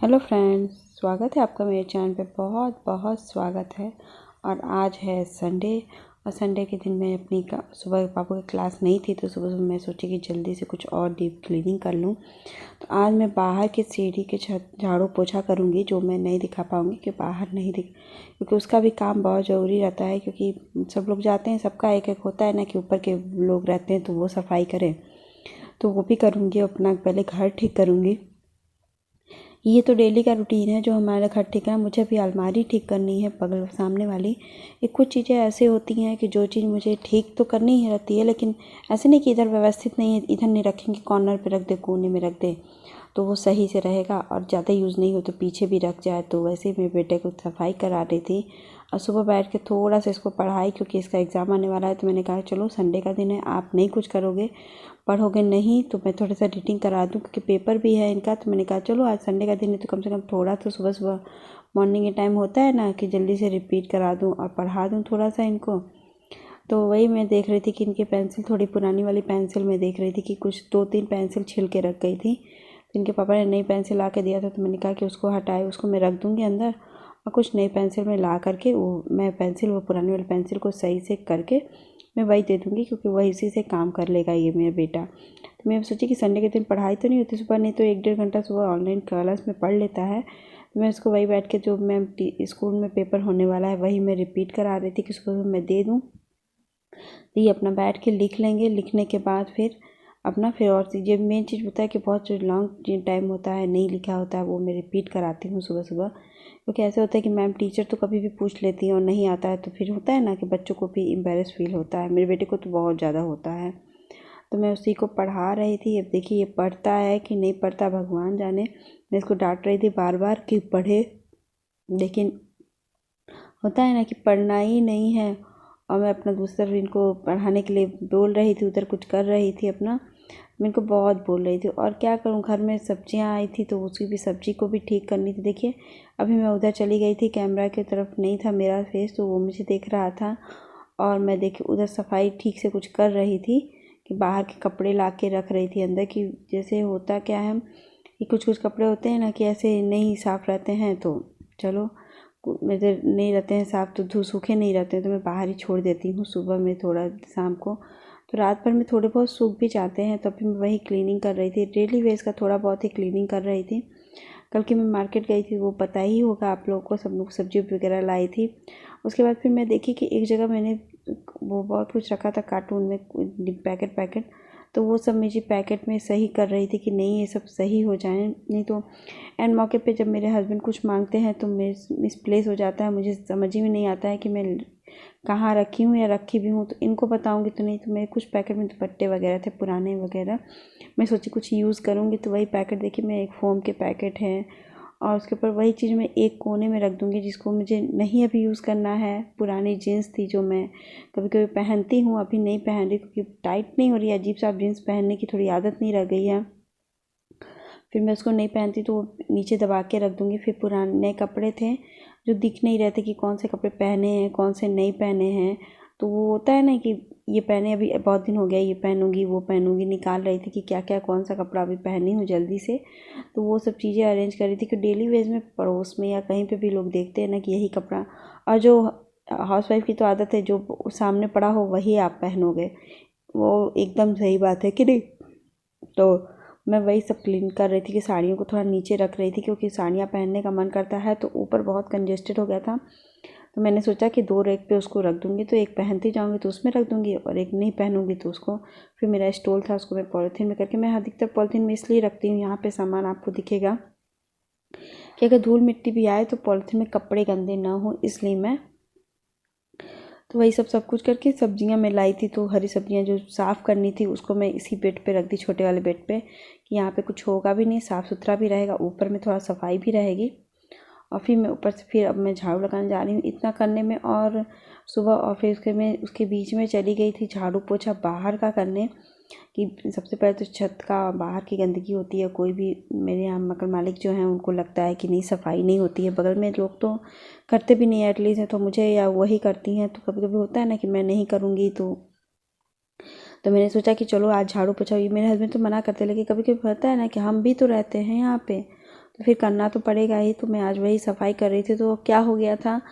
Hello friends, स्वागत है आपका मेरे चैनल पे। बहुत बहुत स्वागत है। और आज है संडे, और संडे के दिन मैं अपनी सुबह पापा की क्लास नहीं थी, तो सुबह सुबह मैं सोची कि जल्दी से कुछ और डीप क्लीनिंग कर लूँ। तो आज मैं बाहर की सीढ़ी के छत झाड़ू पोछा करूँगी, जो मैं नहीं दिखा पाऊँगी कि बाहर नहीं क्योंकि उसका भी काम बहुत ज़रूरी रहता है। क्योंकि सब लोग जाते हैं, सबका एक एक होता है ना कि ऊपर के लोग रहते हैं तो वो सफाई करें, तो वो भी करूँगी। अपना पहले घर ठीक करूँगी। ये तो डेली का रूटीन है जो हमारा घर ठीक है। मुझे भी अलमारी ठीक करनी है, बगल सामने वाली। ये कुछ चीज़ें ऐसी होती हैं कि जो चीज़ मुझे ठीक तो करनी ही रहती है, लेकिन ऐसे नहीं कि इधर व्यवस्थित नहीं है, इधर नहीं रखेंगे, कॉर्नर पे रख दे, कोने में रख दे तो वो सही से रहेगा। और ज़्यादा यूज़ नहीं हो तो पीछे भी रख जाए। तो वैसे ही मेरे बेटे को सफाई करा रही थी, और सुबह बैठ के थोड़ा सा इसको पढ़ाई, क्योंकि इसका एग्ज़ाम आने वाला है। तो मैंने कहा चलो संडे का दिन है, आप नहीं कुछ करोगे, पढ़ोगे नहीं, तो मैं थोड़ा सा रीडिंग करा दूँ, क्योंकि पेपर भी है इनका। तो मैंने कहा चलो आज संडे का दिन है तो कम से कम थोड़ा तो सुबह सुबह मॉर्निंग के टाइम होता है ना कि जल्दी से रिपीट करा दूँ और पढ़ा दूँ थोड़ा सा इनको। तो वही मैं देख रही थी कि इनकी पेंसिल, थोड़ी पुरानी वाली पेंसिल में देख रही थी कि कुछ 2-3 पेंसिल छिल के रख गई थी। तो इनके पापा ने नई पेंसिल ला के दिया था, तो मैंने कहा कि उसको हटाए, उसको मैं रख दूँगी अंदर, और कुछ नई पेंसिल में ला करके वो पुरानी वाली पेंसिल को सही से करके मैं वही दे दूँगी, क्योंकि वही इसी से काम कर लेगा ये मेरा बेटा। तो मैं सोची कि संडे के दिन पढ़ाई तो नहीं होती सुबह, नहीं तो 1-1.5 घंटा सुबह ऑनलाइन क्लास में पढ़ लेता है। तो मैं उसको वही बैठ के, जो मैम स्कूल में पेपर होने वाला है वही मैं रिपीट करा रही थी कि सुबह सुबह मैं दे दूँ, तो ये अपना बैठ के लिख लेंगे। लिखने के बाद फिर और चीज़ें, मेन चीज़ होता है कि बहुत जो लॉन्ग टाइम होता है नहीं लिखा होता है, वो मैं रिपीट कराती हूँ सुबह सुबह। क्योंकि ऐसे होता है कि मैम टीचर तो कभी भी पूछ लेती है और नहीं आता है, तो फिर होता है ना कि बच्चों को भी एम्बेरस फील होता है। मेरे बेटे को तो बहुत ज़्यादा होता है। तो मैं उसी को पढ़ा रही थी। अब देखिए ये पढ़ता है कि नहीं पढ़ता, भगवान जाने। मैं इसको डांट रही थी बार बार कि पढ़े, लेकिन होता है ना कि पढ़ना ही नहीं है। और मैं अपना दूसरा इनको पढ़ाने के लिए बोल रही थी, उधर कुछ कर रही थी अपना। मैं इनको बहुत बोल रही थी, और क्या करूं, घर में सब्जियां आई थी तो उसकी भी सब्जी को भी ठीक करनी थी। देखिए अभी मैं उधर चली गई थी, कैमरा की तरफ नहीं था मेरा फेस, तो वो मुझे देख रहा था। और मैं देखिए उधर सफाई ठीक से कुछ कर रही थी, कि बाहर के कपड़े ला के रख रही थी अंदर की। जैसे होता क्या है कि कुछ कुछ कपड़े होते हैं ना कि ऐसे नहीं साफ़ रहते हैं, तो चलो मेरे नहीं रहते हैं साफ़, तो सूखे नहीं रहते हैं तो मैं बाहर ही छोड़ देती हूँ सुबह में थोड़ा, शाम को। तो रात भर में थोड़े बहुत सूख भी जाते हैं, तो फिर मैं वही क्लीनिंग कर रही थी, डेली वेज का थोड़ा बहुत ही क्लीनिंग कर रही थी। कल की मैं मार्केट गई थी, वो पता ही होगा आप लोगों को, सब लोग सब्जी वगैरह लाई थी। उसके बाद फिर मैं देखी कि एक जगह मैंने वो बहुत कुछ रखा था कार्टून में, पैकेट पैकेट, तो वो सब मुझे पैकेट में सही कर रही थी कि नहीं ये सब सही हो जाए। नहीं तो एंड मौके पे जब मेरे हस्बैंड कुछ मांगते हैं तो मिसप्लेस हो जाता है, मुझे समझ ही में नहीं आता है कि मैं कहाँ रखी हूँ या रखी भी हूँ, तो इनको बताऊँगी तो नहीं। तो मेरे कुछ पैकेट में दुपट्टे वगैरह थे पुराने वगैरह, मैं सोची कुछ यूज़ करूँगी, तो वही पैकेट देखिए, मैं एक फ़ोम के पैकेट हैं, और उसके ऊपर वही चीज़ मैं एक कोने में रख दूँगी, जिसको मुझे नहीं अभी यूज़ करना है। पुरानी जीन्स थी जो मैं कभी कभी पहनती हूँ, अभी नहीं पहन रही क्योंकि टाइट नहीं हो रही है, अजीब सा जीन्स पहनने की थोड़ी आदत नहीं रह गई है। फिर मैं उसको नहीं पहनती तो वो नीचे दबा के रख दूँगी। फिर पुराने कपड़े थे जो दिख नहीं रहे थे कि कौन से कपड़े पहने हैं कौन से नहीं पहने हैं, तो वो होता है ना कि ये पहने, अभी बहुत दिन हो गया, ये पहनूंगी वो पहनूंगी, निकाल रही थी कि क्या क्या कौन सा कपड़ा अभी पहनी हूँ जल्दी से। तो वो सब चीज़ें अरेंज कर रही थी कि डेली वेज में पड़ोस में या कहीं पे भी लोग देखते हैं ना कि यही कपड़ा, और जो हाउस वाइफ की तो आदत है जो सामने पड़ा हो वही आप पहनोगे, वो एकदम सही बात है कि नहीं। तो मैं वही सब क्लीन कर रही थी कि साड़ियों को थोड़ा नीचे रख रही थी, क्योंकि साड़ियाँ पहनने का मन करता है, तो ऊपर बहुत कंजेस्टेड हो गया था। तो मैंने सोचा कि 2 रैक पे उसको रख दूँगी, तो एक पहनती जाऊँगी तो उसमें रख दूँगी, और एक नहीं पहनूँगी तो उसको, फिर मेरा स्टॉल था उसको मैं पॉलीथीन में करके, मैं अधिकतर पॉलीथीन में इसलिए रखती हूँ, यहाँ पे सामान आपको दिखेगा कि अगर धूल मिट्टी भी आए तो पॉलीथीन में कपड़े गंदे ना हो, इसलिए मैं तो वही सब कुछ करके सब्जियां मैं लाई थी। तो हरी सब्जियां जो साफ़ करनी थी उसको मैं इसी बेड पे रख दी, छोटे वाले बेड पे, कि यहाँ पे कुछ होगा भी नहीं, साफ़ सुथरा भी रहेगा, ऊपर में थोड़ा सफाई भी रहेगी। और फिर मैं ऊपर से फिर अब मैं झाड़ू लगाने जा रही हूँ इतना करने में। और सुबह और फिर उसके बीच में चली गई थी झाड़ू पोछा बाहर का करने, कि सबसे पहले तो छत का बाहर की गंदगी होती है। कोई भी मेरे यहाँ मकान मालिक जो हैं उनको लगता है कि नहीं सफाई नहीं होती है, बगल में लोग तो करते भी नहीं है एटलीस्ट है, तो मुझे या वही करती हैं। तो कभी कभी होता है ना कि मैं नहीं करूँगी, तो मैंने सोचा कि चलो आज झाड़ू पोछा। ये मेरे हस्बैंड तो मना करते, लेकिन कभी कभी होता है ना कि हम भी तो रहते हैं यहाँ पे, तो फिर करना तो पड़ेगा ही। तो मैं आज वही सफाई कर रही थी। तो क्या हो गया था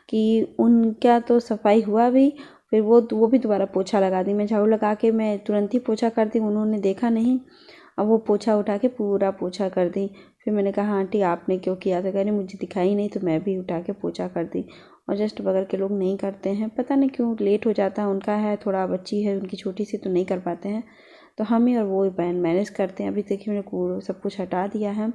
कि उनका तो सफाई हुआ भी, फिर वो भी दोबारा पोछा लगा दी। मैं झाड़ू लगा के मैं तुरंत ही पोछा कर दी, उन्होंने देखा नहीं। अब वो पोछा उठा के पूरा पोछा कर दी। फिर मैंने कहा आंटी आपने क्यों किया था? कह रही मुझे दिखाई नहीं, तो मैं भी उठा के पोछा कर दी। और जस्ट बगल के लोग नहीं करते हैं, पता नहीं क्यों लेट हो जाता है। उनका है थोड़ा, बच्ची है उनकी छोटी सी, तो नहीं कर पाते हैं। तो हम ही और वो मैनेज करते हैं। अभी देखिए मैंने कूड़ा सब कुछ हटा दिया है।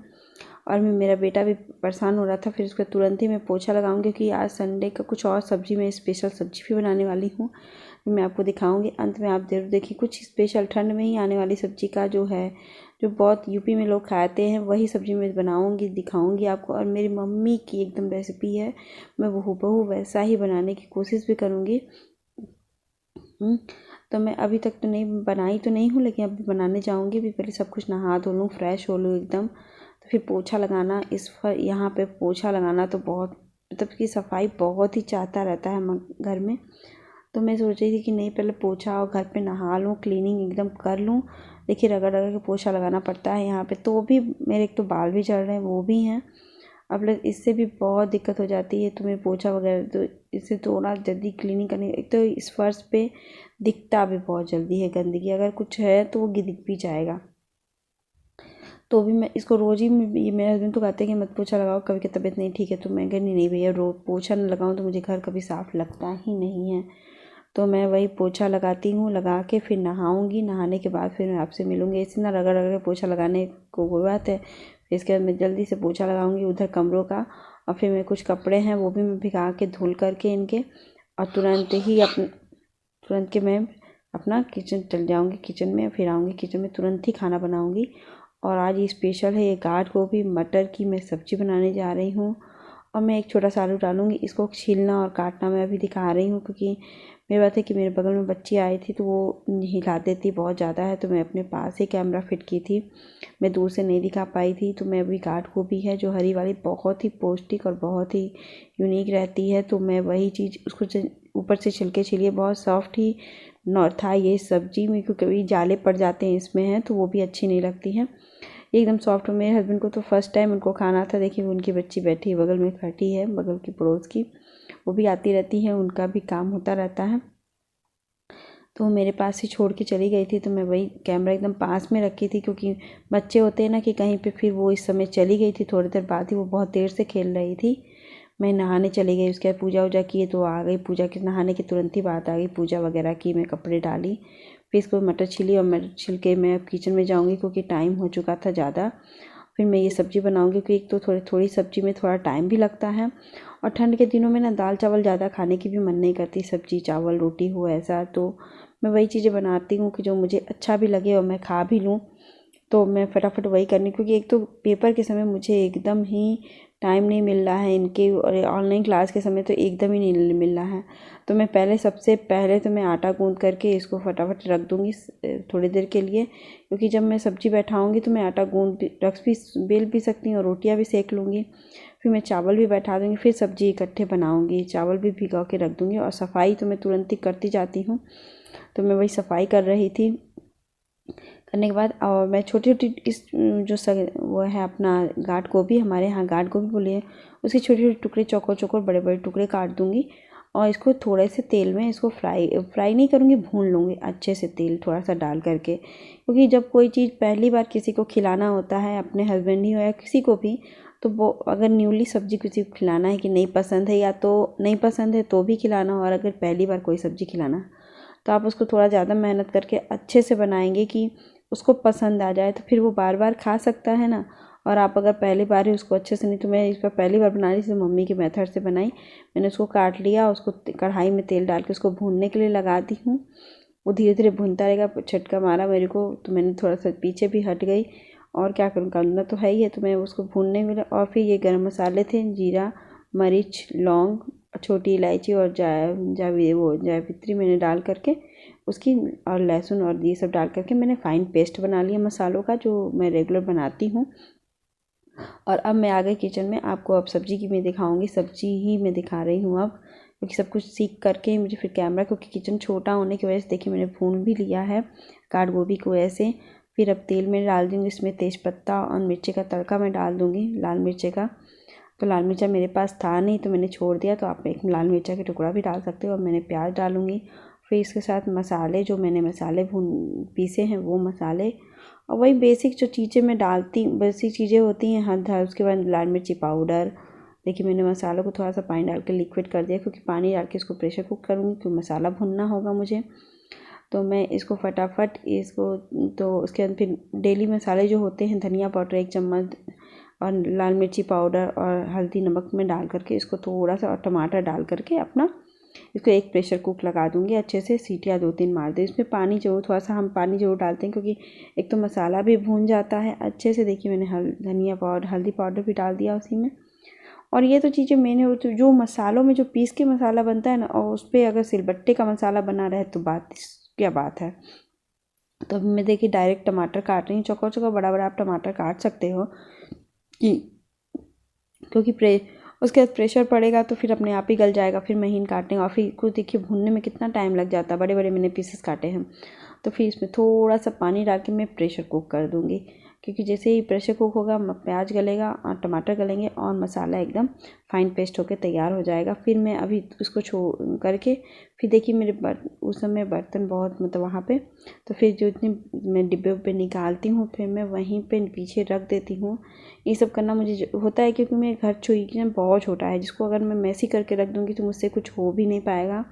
और मेरा बेटा भी परेशान हो रहा था, फिर उसको तुरंत ही मैं पोछा लगाऊंगी, क्योंकि आज संडे का कुछ और सब्जी, मैं स्पेशल सब्जी भी बनाने वाली हूँ। मैं आपको दिखाऊंगी अंत में, आप जरूर देखिए। कुछ स्पेशल ठंड में ही आने वाली सब्जी का जो है, जो बहुत यूपी में लोग खाते हैं, वही सब्जी मैं बनाऊंगी, दिखाऊंगी आपको। और मेरी मम्मी की एकदम रेसिपी है, मैं हूबहू वैसा ही बनाने की कोशिश भी करूँगी। तो मैं अभी तक तो नहीं बनाई तो नहीं हूँ, लेकिन अभी बनाने जाऊँगी। भी पहले सब कुछ नहा धो लूँ, फ्रेश हो लूँ एकदम। तो फिर पोछा लगाना, यहाँ पे पोछा लगाना तो बहुत, मतलब कि सफाई बहुत ही चाहता रहता है घर में। तो मैं सोच रही थी कि नहीं, पहले पोछा और घर पे नहा लूँ, क्लीनिंग एकदम कर लूँ। देखिए रगड़ रगड़ के पोछा लगाना पड़ता है यहाँ पे। तो भी मेरे एक तो बाल भी झड़ रहे हैं, वो भी हैं। अब इससे भी बहुत दिक्कत हो जाती है तुम्हें पोछा वगैरह, तो इससे थोड़ा जल्दी क्लीनिंग करने। एक तो इस फर्श पे दिखता भी बहुत जल्दी है गंदगी, अगर कुछ है तो वो दिख भी जाएगा। तो भी मैं इसको रोज़ ही, मेरे हस्बैंड तो कहते हैं कि मत पोछा लगाओ, कभी की तबीयत नहीं ठीक है। तो मैं कहनी नहीं भैया, रोज पोछा न लगाऊं तो मुझे घर कभी साफ़ लगता ही नहीं है। तो मैं वही पोछा लगाती हूँ, लगा के फिर नहाऊंगी। नहाने के बाद फिर मैं आपसे मिलूँगी। इसी ना रगड़ रगड़ के पोछा लगाने को कोई बात है। फिर इसके बाद मैं जल्दी से पोछा लगाऊंगी उधर कमरों का। और फिर मेरे कुछ कपड़े हैं वो भी मैं भिगा के धुल करके इनके, और तुरंत के मैं अपना किचन चल जाऊंगी। किचन में फिर आऊँगी, किचन में तुरंत ही खाना बनाऊंगी। और आज ये स्पेशल है, ये गाढ़ गोभी मटर की मैं सब्ज़ी बनाने जा रही हूँ। और मैं एक छोटा सा आलू डालूँगी, इसको छीलना और काटना मैं अभी दिखा रही हूँ। क्योंकि मेरी बात है कि मेरे बगल में बच्ची आई थी, तो वो हिला देती बहुत ज़्यादा है। तो मैं अपने पास ही कैमरा फिट की थी, मैं दूर से नहीं दिखा पाई थी। तो मैं अभी गाढ़ गोभी है जो हरी वाली, बहुत ही पौष्टिक और बहुत ही यूनिक रहती है। तो मैं वही चीज़ उसको ऊपर से छिलके छिलिए, बहुत सॉफ्ट ही था ये सब्जी में, क्योंकि कभी जाले पड़ जाते हैं इसमें है, तो वो भी अच्छी नहीं लगती है। एकदम सॉफ्ट। मेरे हस्बैंड को तो फर्स्ट टाइम उनको खाना था। देखिए उनकी बच्ची बैठी बगल में खड़ी है, बगल की पड़ोस की, वो भी आती रहती है, उनका भी काम होता रहता है। तो वो मेरे पास ही छोड़ के चली गई थी। तो मैं वही कैमरा एकदम पास में रखी थी, क्योंकि बच्चे होते हैं ना कि कहीं पे, फिर वो इस समय चली गई थी। थोड़ी देर बाद ही, वो बहुत देर से खेल रही थी। मैं नहाने चली गई, उसके बाद पूजा वूजा किए तो आ गई। पूजा के नहाने के तुरंत ही बाद आ गई, पूजा वगैरह की, मैं कपड़े डाली, फिर इसको मटर छिली। और मटर छिल के मैं अब किचन में जाऊँगी, क्योंकि टाइम हो चुका था ज़्यादा। फिर मैं ये सब्ज़ी बनाऊँगी, क्योंकि एक तो थोड़ी सब्ज़ी में थोड़ा टाइम भी लगता है। और ठंड के दिनों में ना दाल चावल ज़्यादा खाने की भी मन नहीं करती, सब्ज़ी चावल रोटी हो ऐसा। तो मैं वही चीज़ें बनाती हूँ कि जो मुझे अच्छा भी लगे और मैं खा भी लूँ। तो मैं फटाफट वही करनी, क्योंकि एक तो पेपर के समय मुझे एकदम ही टाइम नहीं मिल रहा है इनके, और ऑनलाइन क्लास के समय तो एकदम ही नहीं मिल रहा है। तो मैं सबसे पहले तो मैं आटा गूँथ करके इसको फटाफट रख दूँगी थोड़ी देर के लिए। क्योंकि जब मैं सब्ज़ी बैठाऊँगी तो मैं आटा गूँथ बेल भी सकती हूँ और रोटियाँ भी सेक लूँगी। फिर मैं चावल भी बैठा दूँगी, फिर सब्ज़ी इकट्ठे बनाऊँगी, चावल भी भिगो के रख दूँगी। और सफाई तो मैं तुरंत ही करती जाती हूँ। तो मैं वही सफाई कर रही थी। करने के बाद और मैं छोटी छोटी इस वो है अपना गाढ़ गोभी, हमारे यहाँ गाढ़ गोभी बोले हैं, उसके छोटे छोटे टुकड़े, चौकोर चौकोर बड़े बड़े टुकड़े काट दूँगी। और इसको थोड़े से तेल में इसको फ्राई नहीं करूँगी, भून लूँगी अच्छे से, तेल थोड़ा सा डाल करके। क्योंकि जब कोई चीज़ पहली बार किसी को खिलाना होता है, अपने हस्बैंड ही हो या किसी को भी, तो वो अगर न्यूली सब्ज़ी किसी को खिलाना है कि नहीं पसंद है, या तो नहीं पसंद है तो भी खिलाना हो, और अगर पहली बार कोई सब्ज़ी खिलाना, तो आप उसको थोड़ा ज़्यादा मेहनत करके अच्छे से बनाएंगे कि उसको पसंद आ जाए, तो फिर वो बार बार खा सकता है ना। और आप अगर पहली बार ही उसको अच्छे से नहीं, तो मैं इस पर पहली बार बना रही थी, मम्मी के मेथड से बनाई। मैंने उसको काट लिया, उसको कढ़ाई में तेल डाल के उसको भूनने के लिए लगा दी हूँ। वो धीरे धीरे भूनता रहेगा। झटका मारा मेरे को, तो मैंने थोड़ा सा पीछे भी हट गई, और क्या करूँ, करना तो है ही है। तो मैं उसको भूनने में, और फिर ये गर्म मसाले थे, जीरा, मरीच, लौंग, छोटी इलायची और जावित्री मैंने डाल करके उसकी, और लहसुन और ये सब डाल करके मैंने फ़ाइन पेस्ट बना लिया मसालों का, जो मैं रेगुलर बनाती हूँ। और अब मैं आ गई किचन में। आपको अब सब्ज़ी की मैं दिखाऊंगी, सब्ज़ी ही मैं दिखा रही हूँ अब, क्योंकि सब कुछ सीख करके मुझे फिर कैमरा, क्योंकि किचन छोटा होने की वजह से देखिए मैंने भून भी लिया है गाढ़ गोभी को ऐसे। फिर अब तेल में डाल दूँगी इसमें तेज़पत्ता और मिर्ची का तड़का मैं डाल दूँगी, लाल मिर्ची का। तो लाल मिर्चा मेरे पास था नहीं तो मैंने छोड़ दिया, तो आप एक लाल मिर्चा का टुकड़ा भी डाल सकते हो। और मैंने प्याज डालूँगी। फिर इसके साथ मसाले, जो मैंने मसाले पीसे हैं वो मसाले, और वही बेसिक जो चीज़ें मैं डालती, बेसिक चीज़ें होती हैं हद। उसके बाद लाल मिर्ची पाउडर। देखिए मैंने मसालों को थोड़ा सा पानी डाल के लिक्विड कर दिया, क्योंकि पानी डाल के इसको प्रेशर कुक करूँगी, क्योंकि मसाला भुनना होगा मुझे। तो मैं इसको फटाफट इसको, तो उसके बाद फिर डेली मसाले जो होते हैं, धनिया पाउडर 1 चम्मच और लाल मिर्ची पाउडर और हल्दी नमक में डाल करके इसको थोड़ा सा, और टमाटर डाल करके अपना इसको एक प्रेशर कुक लगा दूंगी। अच्छे से सीटियाँ 2-3 मार दें। इसमें पानी जरूर, थोड़ा सा हम पानी जरूर डालते हैं, क्योंकि एक तो मसाला भी भून जाता है अच्छे से। देखिए मैंने धनिया पाउडर, हल्दी पाउडर भी डाल दिया उसी में। और ये तो चीज़ें मैंने जो मसालों में जो पीस के मसाला बनता है ना, और उस पर अगर सिलबट्टे का मसाला बना रहे तो क्या बात है। तो अब मैं देखिए डायरेक्ट टमाटर काट रही हूँ, चौका चौका बड़ा बड़ा आप टमाटर काट सकते हो, कि क्योंकि उसके बाद प्रेशर पड़ेगा तो फिर अपने आप ही गल जाएगा। फिर महीन काटने, और फिर कुछ देखिए भूनने में कितना टाइम लग जाता है। बड़े बड़े मैंने पीसेस काटे हैं। तो फिर इसमें थोड़ा सा पानी डाल के मैं प्रेशर कुक कर दूँगी, क्योंकि जैसे ही प्रेशर कुक होगा प्याज गलेगा और टमाटर गलेंगे और मसाला एकदम फाइन पेस्ट होकर तैयार हो जाएगा। फिर मैं अभी उसको छोड़ करके, फिर देखिए मेरे उस समय बर्तन बहुत, मतलब वहाँ पे, तो फिर जो इतने मैं डिब्बे उब्बे निकालती हूँ, फिर मैं वहीं पे पीछे रख देती हूँ। ये सब करना मुझे होता है, क्योंकि मेरे घर किचन बहुत छोटा है, जिसको अगर मैं मैसी करके रख दूँगी तो मुझसे कुछ हो भी नहीं पाएगा।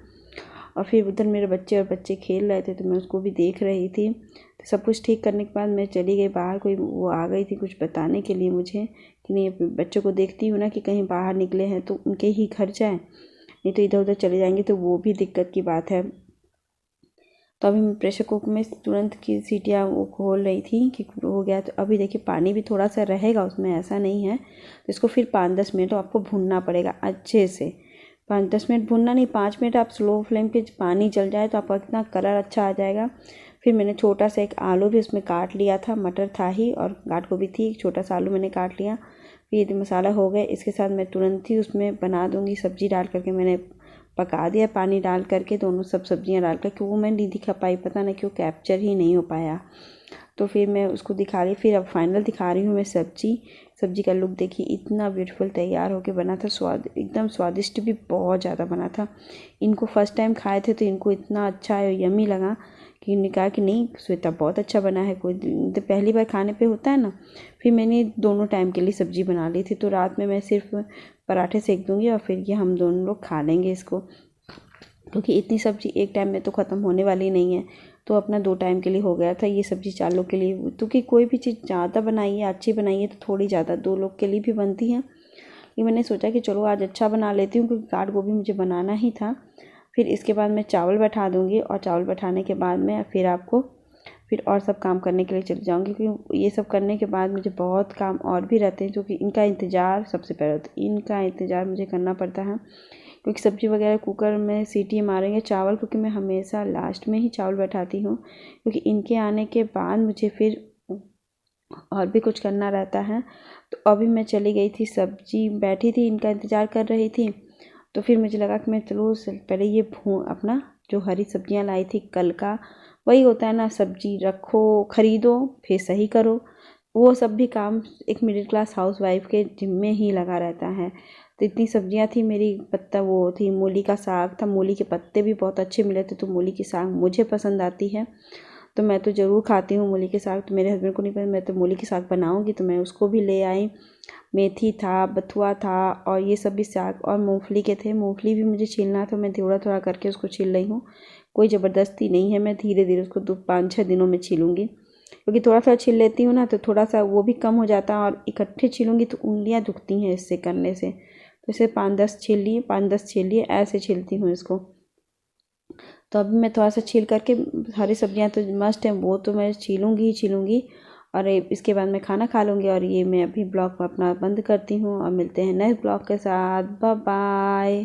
और फिर उधर मेरे बच्चे खेल रहे थे, तो मैं उसको भी देख रही थी। तो सब कुछ ठीक करने के बाद मैं चली गई बाहर। कोई वो आ गई थी कुछ बताने के लिए मुझे, कि नहीं, बच्चों को देखती हूँ ना कि कहीं बाहर निकले हैं तो उनके ही घर जाएँ, नहीं तो इधर उधर चले जाएंगे तो वो भी दिक्कत की बात है। तो अभी मैं प्रेशर कुक में तुरंत की सीटियाँ वो खोल रही थी कि हो गया। तो अभी देखिए पानी भी थोड़ा सा रहेगा उसमें, ऐसा नहीं है। तो इसको फिर 5-10 मिनट आपको भूनना पड़ेगा अच्छे से। 5-10 मिनट भूनना नहीं, 5 मिनट आप स्लो फ्लेम पे, पानी जल जाए तो आपका कितना कलर अच्छा आ जाएगा। फिर मैंने छोटा सा एक आलू भी उसमें काट लिया था, मटर था ही और गाठ गोभी थी, एक छोटा सा आलू मैंने काट लिया। फिर मसाला हो गया, इसके साथ मैं तुरंत ही उसमें बना दूँगी सब्ज़ी डाल करके। मैंने पका दिया पानी डाल करके, दोनों सब सब्जियां डाल करके। वो मैं नहीं दिखा पाई, पता नहीं क्यों कैप्चर ही नहीं हो पाया। तो फिर मैं उसको दिखा रही, फिर अब फाइनल दिखा रही हूँ मैं सब्जी का लुक देखिए, इतना ब्यूटीफुल तैयार होके बना था। एकदम स्वादिष्ट भी बहुत ज़्यादा बना था। इनको फर्स्ट टाइम खाए थे तो इनको इतना अच्छा यम्मी लगा कि इन्होंने कहा कि नहीं श्वेता बहुत अच्छा बना है। कोई तो पहली बार खाने पे होता है ना। फिर मैंने दोनों टाइम के लिए सब्ज़ी बना ली थी, तो रात में मैं सिर्फ पराठे सेक दूँगी और फिर ये हम दोनों लोग खा लेंगे इसको, क्योंकि इतनी सब्ज़ी एक टाइम में तो ख़त्म होने वाली नहीं है। तो अपना 2 टाइम के लिए हो गया था ये सब्ज़ी 4 लोग के लिए। क्योंकि कोई भी चीज़ ज़्यादा बनाइए, अच्छी बनाइए तो थोड़ी ज़्यादा 2 लोग के लिए भी बनती है। ये मैंने सोचा कि चलो आज अच्छा बना लेती हूँ, क्योंकि गाठ गोभी मुझे बनाना ही था। फिर इसके बाद मैं चावल बैठा दूँगी, और चावल बैठाने के बाद मैं फिर और सब काम करने के लिए चली जाऊँगी, क्योंकि ये सब करने के बाद मुझे बहुत काम और भी रहते हैं, क्योंकि इनका इंतज़ार सबसे पहले होता है। इनका इंतज़ार मुझे करना पड़ता है, क्योंकि सब्ज़ी वगैरह कुकर में सीटी मारेंगे। चावल क्योंकि मैं हमेशा लास्ट में ही चावल बैठाती हूँ, क्योंकि इनके आने के बाद मुझे फिर और भी कुछ करना रहता है। तो अभी मैं चली गई थी, सब्ज़ी बैठी थी, इनका इंतज़ार कर रही थी। तो फिर मुझे लगा कि मैं चलो पहले ये अपना जो हरी सब्जियां लाई थी कल का, वही होता है ना, सब्जी रखो, खरीदो, फिर सही करो। वो सब भी काम एक मिडिल क्लास हाउस वाइफ के जिम्मे ही लगा रहता है। तो इतनी सब्जियां थी मेरी, पत्ता वो थी, मूली का साग था, मूली के पत्ते भी बहुत अच्छे मिले थे। तो मूली की साग मुझे पसंद आती है, तो मैं तो ज़रूर खाती हूँ मूली के साग। तो मेरे हस्बैंड को नहीं पसंद, मैं तो मूली के साग बनाऊँगी तो मैं उसको भी ले आई। मेथी था, बथुआ था, और ये सब भी साग, और मूंगफली के थे। मूंगफली भी मुझे छीलना था, मैं थोड़ा थोड़ा करके उसको छील रही हूँ। कोई ज़बरदस्ती नहीं है, मैं धीरे धीरे उसको 5-6 दिनों में छीलूँगी, क्योंकि थोड़ा थोड़ा छील लेती हूँ ना तो थोड़ा सा वो भी कम हो जाता है, और इकट्ठे छीलूँगी तो उंगलियाँ दुखती हैं इससे करने से। तो इसे 5-10 छील लिए, ऐसे छीलती हूँ इसको। तो अभी मैं थोड़ा सा छील करके, हरी सब्जियां तो मस्ट है, वो तो मैं छीलूँगी ही छीलूँगी। और इसके बाद मैं खाना खा लूँगी। और ये मैं अभी ब्लॉग अपना बंद करती हूँ, और मिलते हैं नेक्स्ट ब्लॉग के साथ। Bye bye.